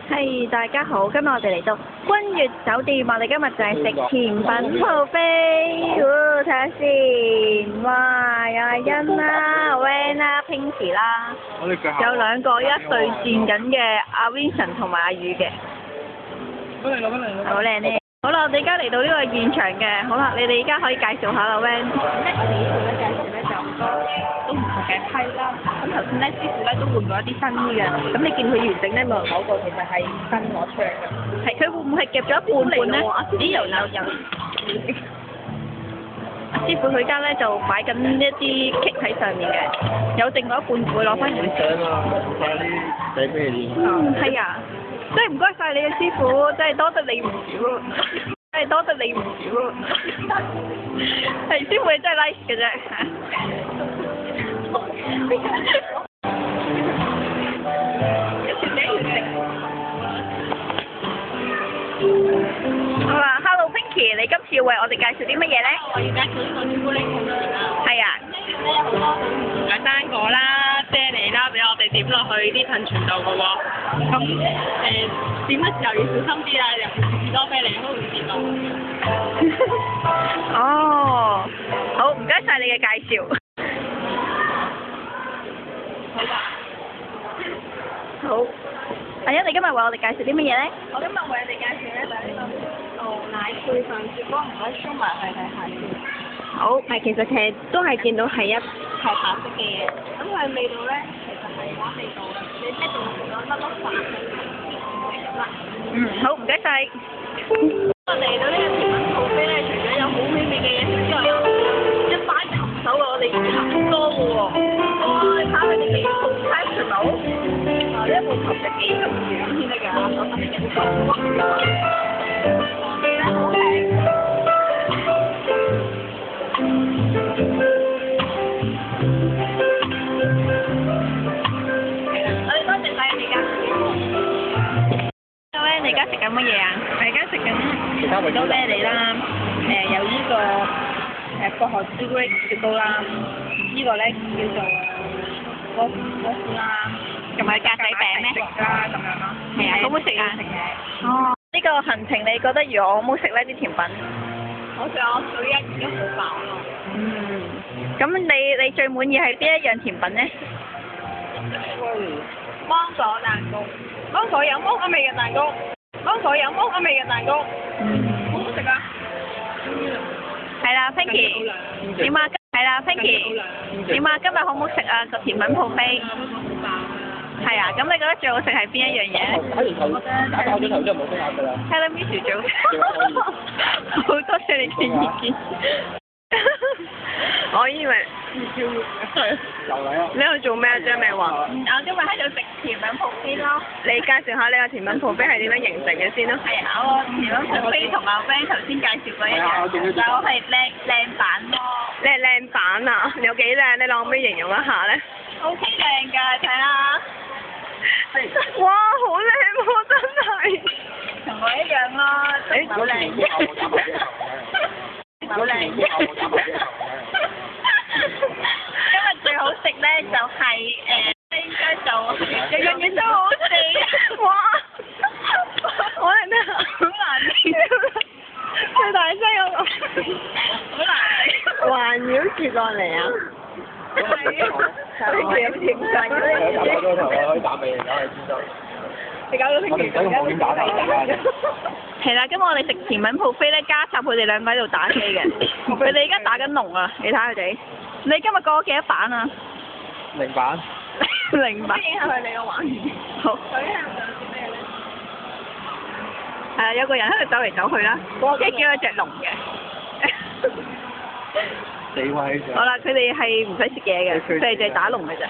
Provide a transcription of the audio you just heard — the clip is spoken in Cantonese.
係，大家好，今日我哋嚟到君悦酒店，我哋今日就係食甜品 buffet，睇下先，哇，有阿欣啦、Van 啦、Pinky 啦，有兩個一對戰緊嘅阿 Vincent 同埋阿宇嘅，好靚呢。好啦，我哋而家嚟到呢個現場嘅，好啦，你哋而家可以介紹下啦 Van。呢次咧介紹咧就好多都唔同嘅批啦，咁頭先咧師傅咧都換過一啲新嘅，咁你見佢完整咧冇人攞過，其實係新攞出嚟嘅。係，佢會唔會係夾咗一半半咧？咦，有。師傅佢家咧就擺緊一啲 cake 喺上面嘅，有剩嗰一半會攞翻嚟。係啊。真係唔該曬你嘅師傅，真係多得你唔少啊！真係多得你唔少啊！係師傅你真係 nice 嘅啫。好啦 ，Hello Pinky，你今次要為我哋介紹啲乜嘢咧？我要介紹呢個朱古力糖啦。係啊。呢有好多唔同嘅生果啦、啫喱啦，俾我哋點落去啲噴泉度嘅喎。咁點嘅時候要小心啲啦，尤其是士多啤梨都會跌落。哦，好，唔該曬你嘅介紹。好吧。好。阿欣，你今日為我哋介紹啲乜嘢咧？我今日為你哋介紹咧就係呢個牛奶配飯雪糕，唔該 show 埋去睇下先。好，其實都係見到係一係白色嘅嘢，咁佢味道咧其實係冇味道嘅，你一定要攞粒粒飯去好，唔該曬。我嚟到呢個甜品buffet咧，除咗有好美味嘅嘢食之外，一班琴手啊，我哋琴多嘅喎。哇！你睇下佢哋幾 professional，呢一部琴就幾咁遠先得㗎，我睇緊好靚。你而家食緊乜嘢啊？我而家食緊士多啤梨啦，有呢個薄荷朱古力雪糕啦，呢個咧叫做波夫啦，同埋格仔餅咩？食啦咁樣咯。係啊，好唔好食啊？哦，呢個行程你覺得如何好唔好食呢啲甜品？好食啊！我數一已經好飽咯。咁你最滿意係邊一樣甜品咧？芒果蛋糕。芒果有芒果味嘅蛋糕，芒果有芒果味嘅蛋糕，好好食啊！係啦 ，Pinky， 點啊？係啦 ，Pinky， 點啊？今日好唔好食啊？個甜品buffet。係啊，咁你覺得最好食係邊一樣嘢？打咗頭之後冇聲㗎啦。Hello Miss 最好食。好多謝你嘅意見。我以為你喺度做咩啊？張美華？我今日喺度食甜品buffet咯。你介紹下你個甜品buffet係點樣形成嘅先咯？係啊，我甜品buffet同阿 Van 頭先介紹過一樣，但我係靚版咯。你係靚版啊？有幾靚？你可唔可以形容一下咧？OK 靚㗎，睇啦。哇，好靚喎！真係。同我一樣咯，好靚嘅。好靚嘅。今日最好食咧就係應該就樣嘢都好食。哇！我係咩？好難聽。最大聲嗰個。好難。環繞住落嚟啊！係啊。你點停曬咗你？打咗頭啊！可以打俾你，打係知道。你搞到聽住而家點打㗎？係啦，今日我哋食甜品buffet咧，加插佢哋兩個喺度打機嘅。佢哋而家打緊龍啊！你睇下佢哋。你今日過咗幾多版啊？0版。0版。影下佢哋個畫面。好。佢喺度做啲咩咧？係啊，有個人喺度走嚟走去啦，即係叫佢隻龍嘅。死威咗。好啦，佢哋係唔使食嘢嘅，佢哋就係打龍嘅啫。